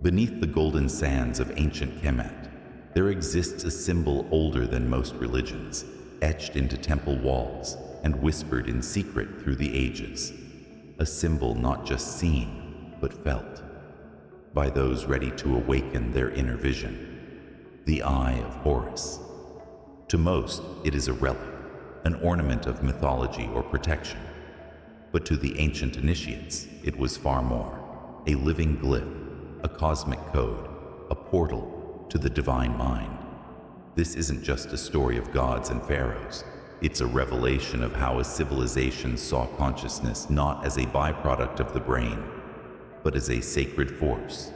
Beneath the golden sands of ancient Kemet, there exists a symbol older than most religions, etched into temple walls and whispered in secret through the ages. A symbol not just seen, but felt by those ready to awaken their inner vision. The Eye of Horus. To most, it is a relic, an ornament of mythology or protection. But to the ancient initiates, it was far more. A living glyph, a cosmic code, a portal to the divine mind. This isn't just a story of gods and pharaohs. It's a revelation of how a civilization saw consciousness not as a byproduct of the brain, but as a sacred force,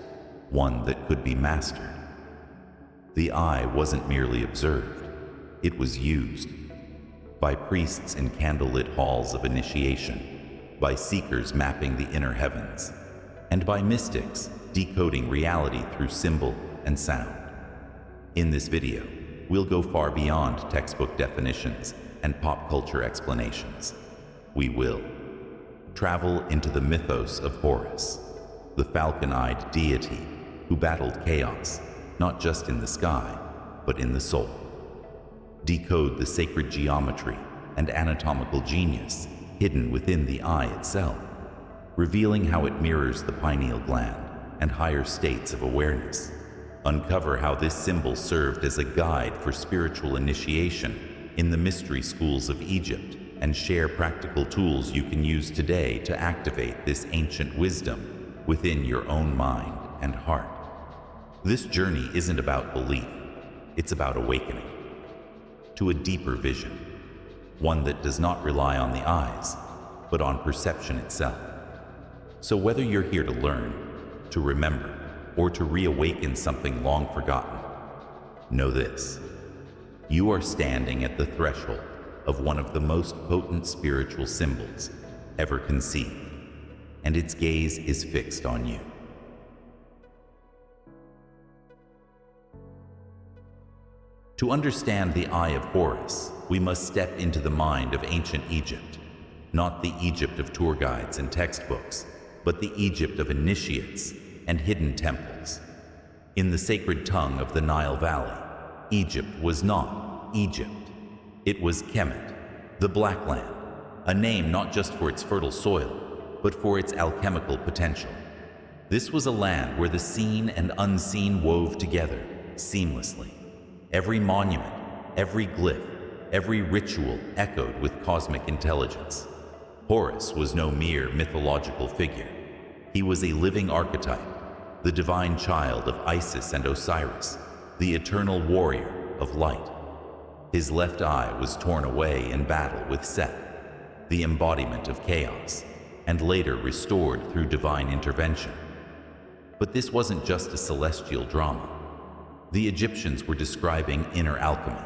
one that could be mastered. The eye wasn't merely observed, it was used. By priests in candlelit halls of initiation, by seekers mapping the inner heavens, and by mystics decoding reality through symbol and sound. In this video, we'll go far beyond textbook definitions and pop culture explanations. We will travel into the mythos of Horus, the falcon-eyed deity who battled chaos, not just in the sky, but in the soul. Decode the sacred geometry and anatomical genius hidden within the eye itself, revealing how it mirrors the pineal gland and higher states of awareness. Uncover how this symbol served as a guide for spiritual initiation in the mystery schools of Egypt, and share practical tools you can use today to activate this ancient wisdom within your own mind and heart. This journey isn't about belief, it's about awakening to a deeper vision, one that does not rely on the eyes, but on perception itself. So whether you're here to learn, to remember, or to reawaken something long forgotten, know this: you are standing at the threshold of one of the most potent spiritual symbols ever conceived, and its gaze is fixed on you. To understand the Eye of Horus, we must step into the mind of ancient Egypt, not the Egypt of tour guides and textbooks, but the Egypt of initiates and hidden temples. In the sacred tongue of the Nile Valley, Egypt was not Egypt. It was Kemet, the Black Land, a name not just for its fertile soil, but for its alchemical potential. This was a land where the seen and unseen wove together seamlessly. Every monument, every glyph, every ritual echoed with cosmic intelligence. Horus was no mere mythological figure. He was a living archetype, the divine child of Isis and Osiris, the eternal warrior of light. His left eye was torn away in battle with Set, the embodiment of chaos, and later restored through divine intervention. But this wasn't just a celestial drama. The Egyptians were describing inner alchemy,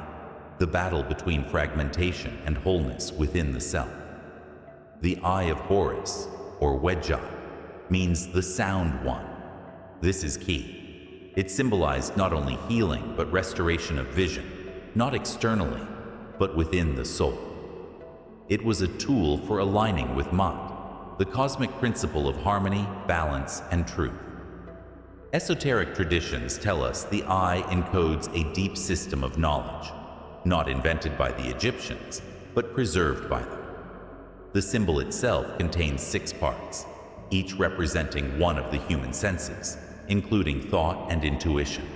the battle between fragmentation and wholeness within the self. The Eye of Horus, or Wedjai, means the sound one. This is key. It symbolized not only healing but restoration of vision, not externally, but within the soul. It was a tool for aligning with Mat, the cosmic principle of harmony, balance, and truth. Esoteric traditions tell us the eye encodes a deep system of knowledge, not invented by the Egyptians, but preserved by them. The symbol itself contains 6 parts, each representing one of the human senses, including thought and intuition.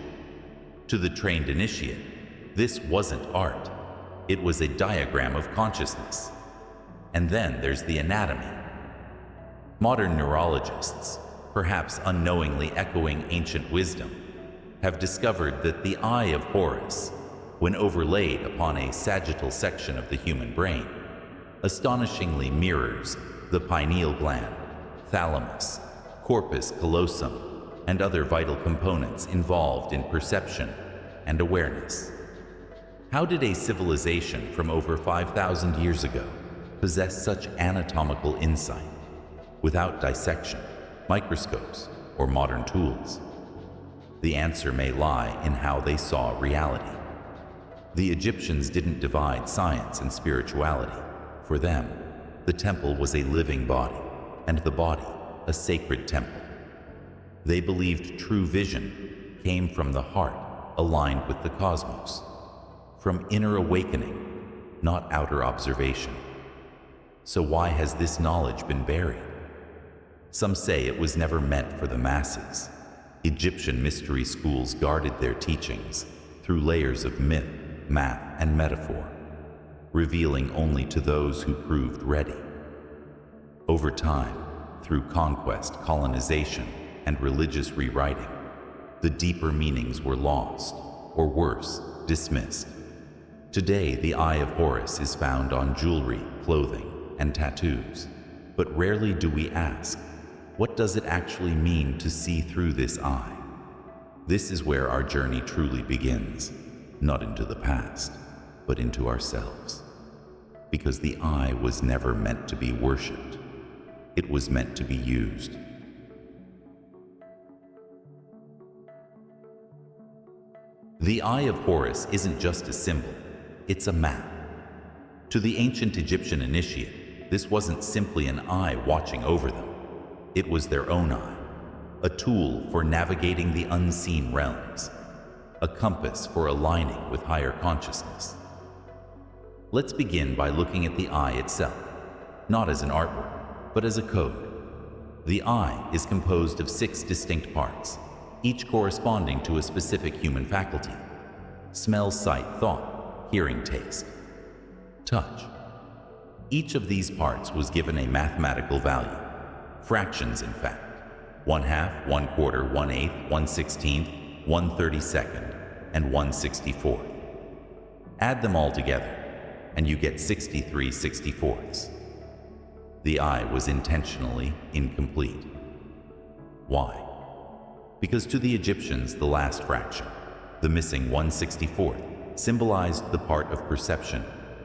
To the trained initiate, this wasn't art. It was a diagram of consciousness. And then there's the anatomy. Modern neurologists, perhaps unknowingly echoing ancient wisdom, have discovered that the Eye of Horus, when overlaid upon a sagittal section of the human brain, astonishingly mirrors the pineal gland, thalamus, corpus callosum, and other vital components involved in perception and awareness. How did a civilization from over 5,000 years ago possess such anatomical insight without dissection, microscopes, or modern tools? The answer may lie in how they saw reality. The Egyptians didn't divide science and spirituality. For them, the temple was a living body, and the body a sacred temple. They believed true vision came from the heart aligned with the cosmos, from inner awakening, not outer observation. So why has this knowledge been buried? Some say it was never meant for the masses. Egyptian mystery schools guarded their teachings through layers of myth, math, and metaphor, revealing only to those who proved ready. Over time, through conquest, colonization, and religious rewriting, the deeper meanings were lost, or worse, dismissed. Today, the Eye of Horus is found on jewelry, clothing, and tattoos, but rarely do we ask, what does it actually mean to see through this eye? This is where our journey truly begins, not into the past, but into ourselves. Because the eye was never meant to be worshipped. It was meant to be used. The Eye of Horus isn't just a symbol, it's a map. To the ancient Egyptian initiate, this wasn't simply an eye watching over them. It was their own eye, a tool for navigating the unseen realms, a compass for aligning with higher consciousness. Let's begin by looking at the eye itself, not as an artwork, but as a code. The eye is composed of 6 distinct parts, each corresponding to a specific human faculty: smell, sight, thought, hearing, taste, touch. Each of these parts was given a mathematical value, fractions in fact: 1/2, 1/4, 1/8, 1/16, 1/32, and 1/64. Add them all together, and you get 63/64. The eye was intentionally incomplete. Why? Because to the Egyptians, the last fraction, the missing 1/64, symbolized the part of perception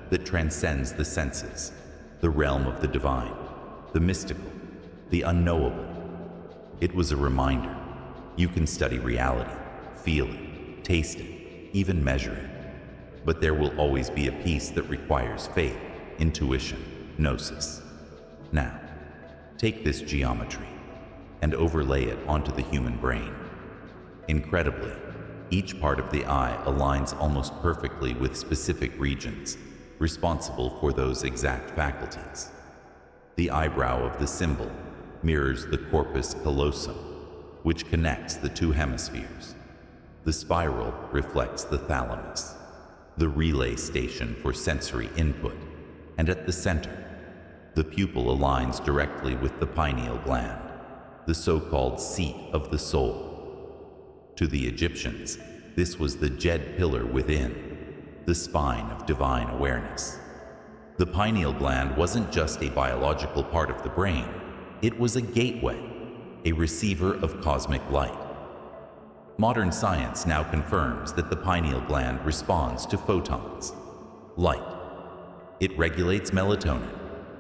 that transcends the senses, the realm of the divine, the mystical, the unknowable. It was a reminder: you can study reality, feel it, taste it, even measure it, but there will always be a piece that requires faith, intuition, gnosis. Now, take this geometry and overlay it onto the human brain. Incredibly, each part of the eye aligns almost perfectly with specific regions responsible for those exact faculties. The eyebrow of the symbol mirrors the corpus callosum, which connects the 2 hemispheres. The spiral reflects the thalamus, the relay station for sensory input, and at the center, the pupil aligns directly with the pineal gland, the so-called seat of the soul. To the Egyptians, this was the Jed pillar within, the spine of divine awareness. The pineal gland wasn't just a biological part of the brain, it was a gateway, a receiver of cosmic light. Modern science now confirms that the pineal gland responds to photons, light. It regulates melatonin,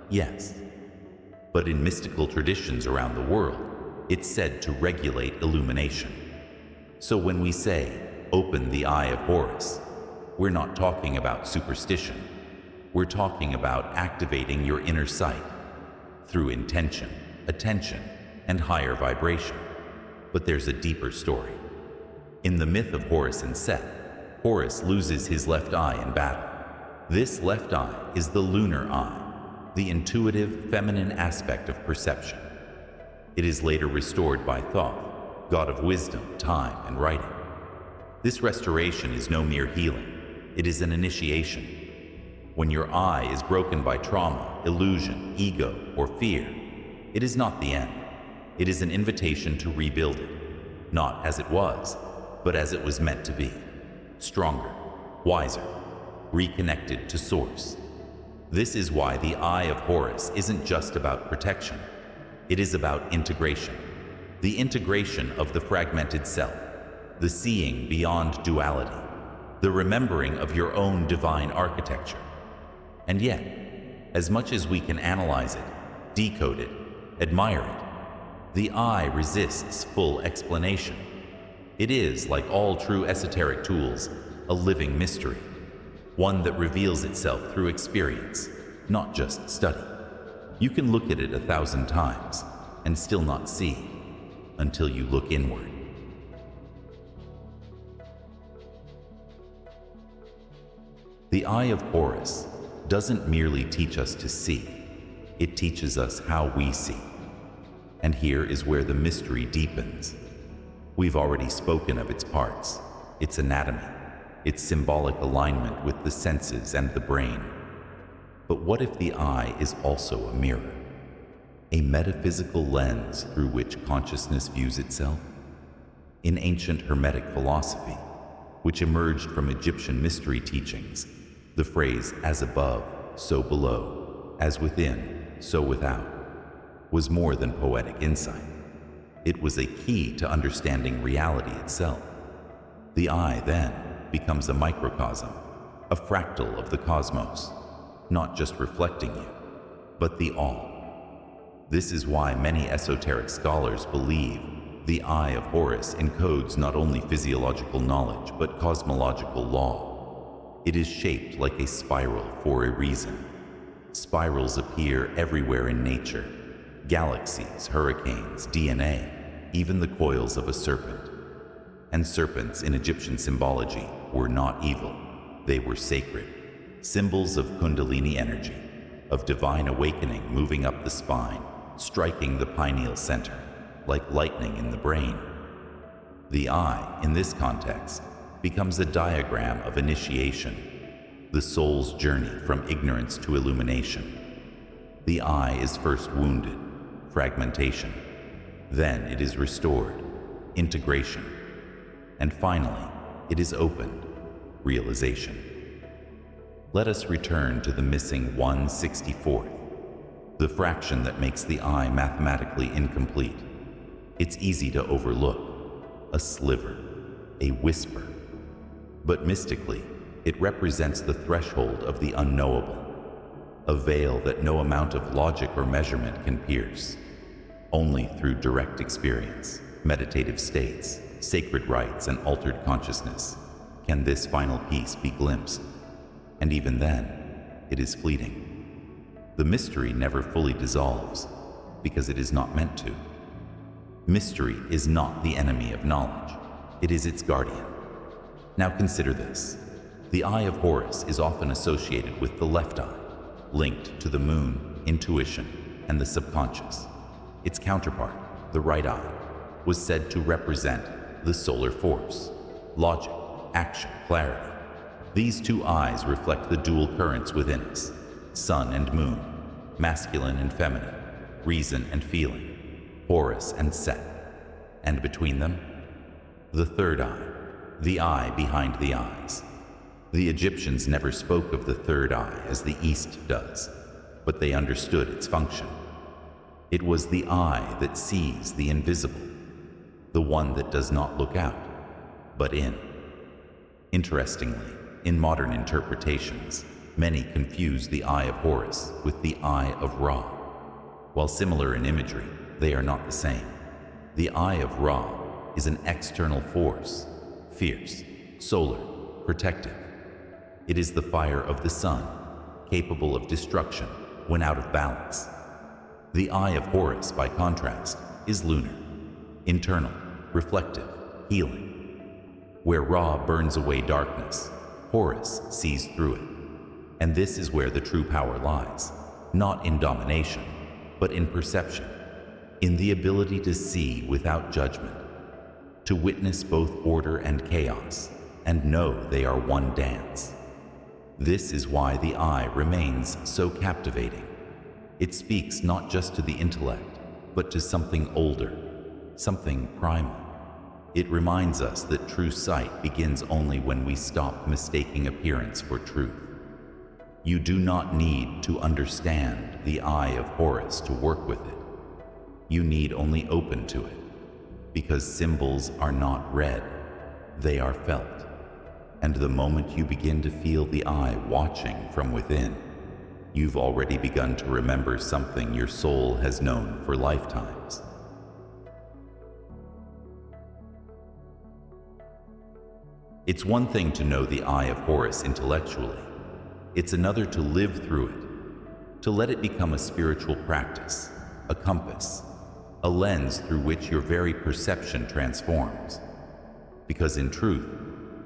yes. But in mystical traditions around the world, it's said to regulate illumination. So when we say, open the Eye of Horus, we're not talking about superstition. We're talking about activating your inner sight through intention, attention, and higher vibration. But there's a deeper story. In the myth of Horus and Set, Horus loses his left eye in battle. This left eye is the lunar eye, the intuitive, feminine aspect of perception. It is later restored by Thoth, god of wisdom, time, and writing. This restoration is no mere healing. It is an initiation. When your eye is broken by trauma, illusion, ego, or fear, it is not the end. It is an invitation to rebuild it, not as it was, but as it was meant to be. Stronger, wiser, reconnected to source. This is why the Eye of Horus isn't just about protection. It is about integration. The integration of the fragmented self, the seeing beyond duality, the remembering of your own divine architecture. And yet, as much as we can analyze it, decode it, admire it, the eye resists full explanation. It is, like all true esoteric tools, a living mystery, one that reveals itself through experience, not just study. You can look at it 1,000 times and still not see. until you look inward. The Eye of Horus doesn't merely teach us to see, it teaches us how we see. And here is where the mystery deepens. We've already spoken of its parts, its anatomy, its symbolic alignment with the senses and the brain. But what if the eye is also a mirror? A metaphysical lens through which consciousness views itself? In ancient Hermetic philosophy, which emerged from Egyptian mystery teachings, the phrase "as above, so below, as within, so without," was more than poetic insight. It was a key to understanding reality itself. The eye, then, becomes a microcosm, a fractal of the cosmos, not just reflecting you, but the all. This is why many esoteric scholars believe the Eye of Horus encodes not only physiological knowledge, but cosmological law. It is shaped like a spiral for a reason. Spirals appear everywhere in nature: galaxies, hurricanes, DNA, even the coils of a serpent. And serpents in Egyptian symbology were not evil, they were sacred, symbols of Kundalini energy, of divine awakening moving up the spine, striking the pineal center, like lightning in the brain. The eye, in this context, becomes a diagram of initiation, the soul's journey from ignorance to illumination. The eye is first wounded, fragmentation. Then it is restored, integration. And finally, it is opened, realization. Let us return to the missing 1/64th, the fraction that makes the eye mathematically incomplete. It's easy to overlook, a sliver, a whisper. But mystically, it represents the threshold of the unknowable, a veil that no amount of logic or measurement can pierce. Only through direct experience, meditative states, sacred rites, and altered consciousness can this final piece be glimpsed. And even then, it is fleeting. The mystery never fully dissolves, because it is not meant to. Mystery is not the enemy of knowledge, it is its guardian. Now consider this. The Eye of Horus is often associated with the left eye, linked to the moon, intuition, and the subconscious. Its counterpart, the right eye, was said to represent the solar force, logic, action, clarity. These two eyes reflect the dual currents within us, sun and moon, masculine and feminine, reason and feeling, Horus and Set. And between them, the third eye, the eye behind the eyes. The Egyptians never spoke of the third eye as the East does, but they understood its function. It was the eye that sees the invisible, the one that does not look out, but in. Interestingly, in modern interpretations, many confuse the Eye of Horus with the Eye of Ra. While similar in imagery, they are not the same. The Eye of Ra is an external force, fierce, solar, protective. It is the fire of the sun, capable of destruction when out of balance. The Eye of Horus, by contrast, is lunar, internal, reflective, healing. Where Ra burns away darkness, Horus sees through it. And this is where the true power lies, not in domination, but in perception, in the ability to see without judgment, to witness both order and chaos, and know they are one dance. This is why the eye remains so captivating. It speaks not just to the intellect, but to something older, something primal. It reminds us that true sight begins only when we stop mistaking appearance for truth. You do not need to understand the Eye of Horus to work with it. You need only open to it, because symbols are not read, they are felt. And the moment you begin to feel the eye watching from within, you've already begun to remember something your soul has known for lifetimes. It's one thing to know the Eye of Horus intellectually. It's another to live through it, to let it become a spiritual practice, a compass, a lens through which your very perception transforms. Because in truth,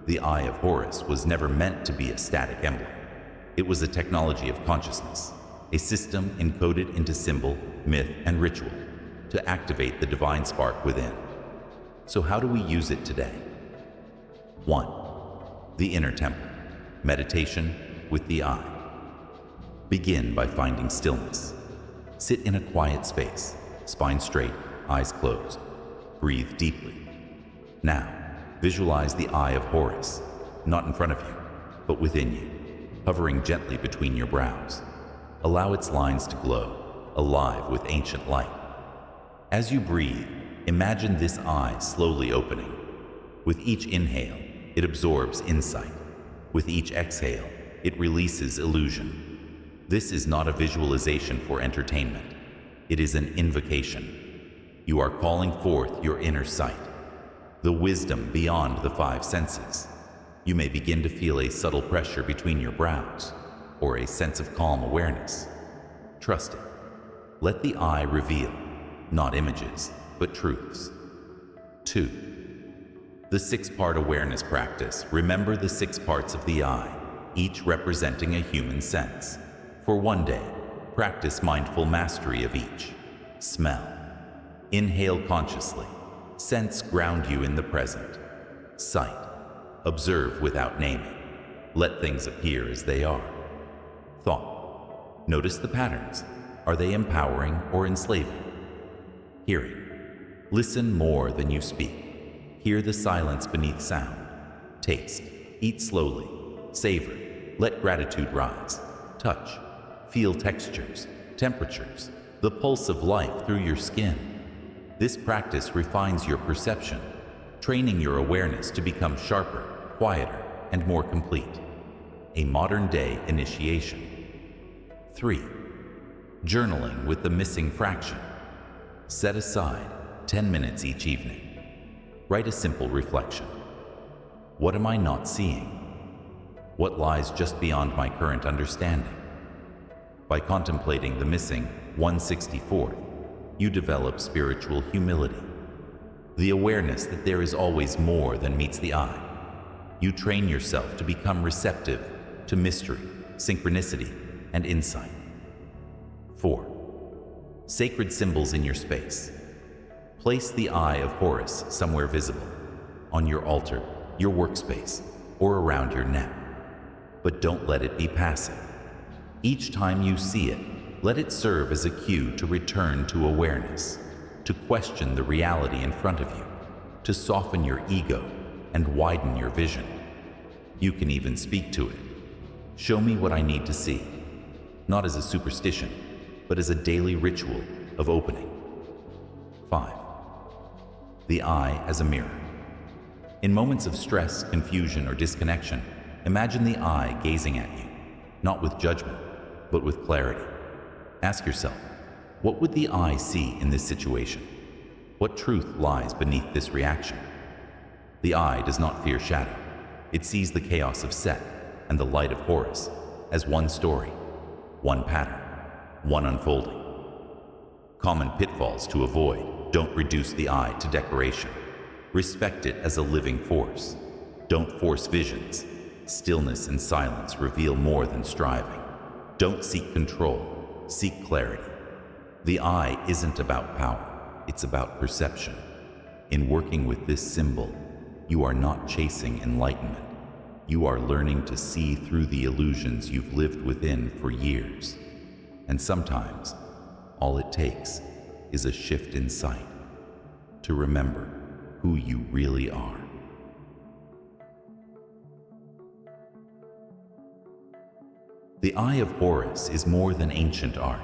the Eye of Horus was never meant to be a static emblem. It was a technology of consciousness, a system encoded into symbol, myth, and ritual to activate the divine spark within. So how do we use it today? 1. The inner temple. Meditation with the eye. Begin by finding stillness. Sit in a quiet space, spine straight, eyes closed. Breathe deeply. Now, visualize the Eye of Horus, not in front of you, but within you, hovering gently between your brows. Allow its lines to glow, alive with ancient light. As you breathe, imagine this eye slowly opening. With each inhale, it absorbs insight. With each exhale, it releases illusion. This is not a visualization for entertainment. It is an invocation. You are calling forth your inner sight, the wisdom beyond the five senses. You may begin to feel a subtle pressure between your brows, or a sense of calm awareness. Trust it. Let the eye reveal, not images, but truths. 2. The 6-part awareness practice. Remember the 6 parts of the eye, each representing a human sense. For one day, practice mindful mastery of each. Smell. Inhale consciously. Sense ground you in the present. Sight. Observe without naming. Let things appear as they are. Thought. Notice the patterns. Are they empowering or enslaving? Hearing. Listen more than you speak. Hear the silence beneath sound. Taste. Eat slowly. Savor. Let gratitude rise. Touch. Feel textures, temperatures, the pulse of life through your skin. This practice refines your perception, training your awareness to become sharper, quieter, and more complete. A modern-day initiation. 3. Journaling with the missing fraction. Set aside 10 minutes each evening. Write a simple reflection. What am I not seeing? What lies just beyond my current understanding? By contemplating the missing 1/64th, you develop spiritual humility, the awareness that there is always more than meets the eye. You train yourself to become receptive to mystery, synchronicity, and insight. 4. Sacred symbols in your space. Place the Eye of Horus somewhere visible, on your altar, your workspace, or around your neck. But don't let it be passive. Each time you see it, let it serve as a cue to return to awareness, to question the reality in front of you, to soften your ego and widen your vision. You can even speak to it. Show me what I need to see, not as a superstition, but as a daily ritual of opening. 5. The eye as a mirror. In moments of stress, confusion, or disconnection, imagine the eye gazing at you, not with judgment, but with clarity. Ask yourself, what would the eye see in this situation? What truth lies beneath this reaction? The eye does not fear shadow. It sees the chaos of Set and the light of Horus as one story, one pattern, one unfolding. Common pitfalls to avoid. Don't reduce the eye to decoration. Respect it as a living force. Don't force visions. Stillness and silence reveal more than striving. Don't seek control, seek clarity. The eye isn't about power, it's about perception. In working with this symbol, you are not chasing enlightenment. You are learning to see through the illusions you've lived within for years. And sometimes, all it takes is a shift in sight to remember who you really are. The Eye of Horus is more than ancient art,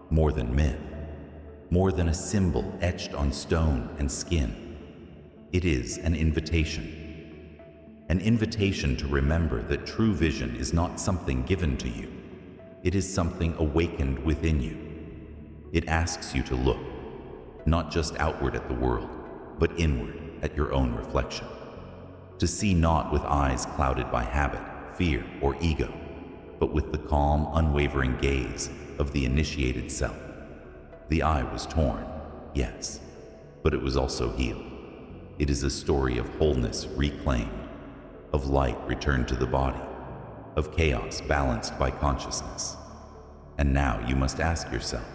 more than myth, more than a symbol etched on stone and skin. It is an invitation to remember that true vision is not something given to you. It is something awakened within you. It asks you to look, not just outward at the world, but inward at your own reflection. To see not with eyes clouded by habit, fear, or ego, but with the calm, unwavering gaze of the initiated self. The eye was torn, yes, but it was also healed. It is a story of wholeness reclaimed, of light returned to the body, of chaos balanced by consciousness. And now you must ask yourself,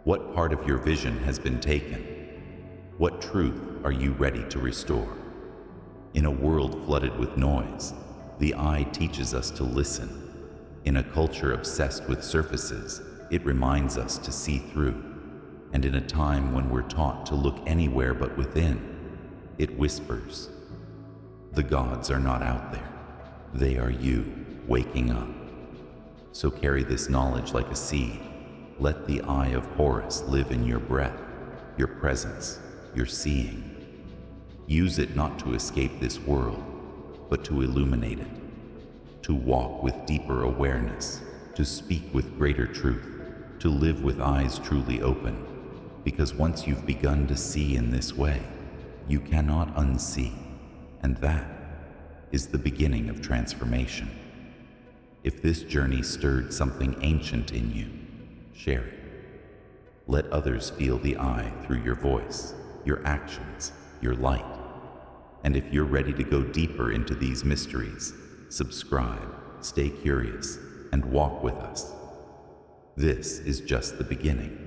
what part of your vision has been taken? What truth are you ready to restore? In a world flooded with noise, the eye teaches us to listen. In a culture obsessed with surfaces, it reminds us to see through. And in a time when we're taught to look anywhere but within, it whispers, the gods are not out there. They are you waking up. So carry this knowledge like a seed. Let the Eye of Horus live in your breath, your presence, your seeing. Use it not to escape this world, but to illuminate it, to walk with deeper awareness, to speak with greater truth, to live with eyes truly open. Because once you've begun to see in this way, you cannot unsee, and that is the beginning of transformation. If this journey stirred something ancient in you, share it. Let others feel the eye through your voice, your actions, your light. And if you're ready to go deeper into these mysteries, subscribe, stay curious, and walk with us. This is just the beginning.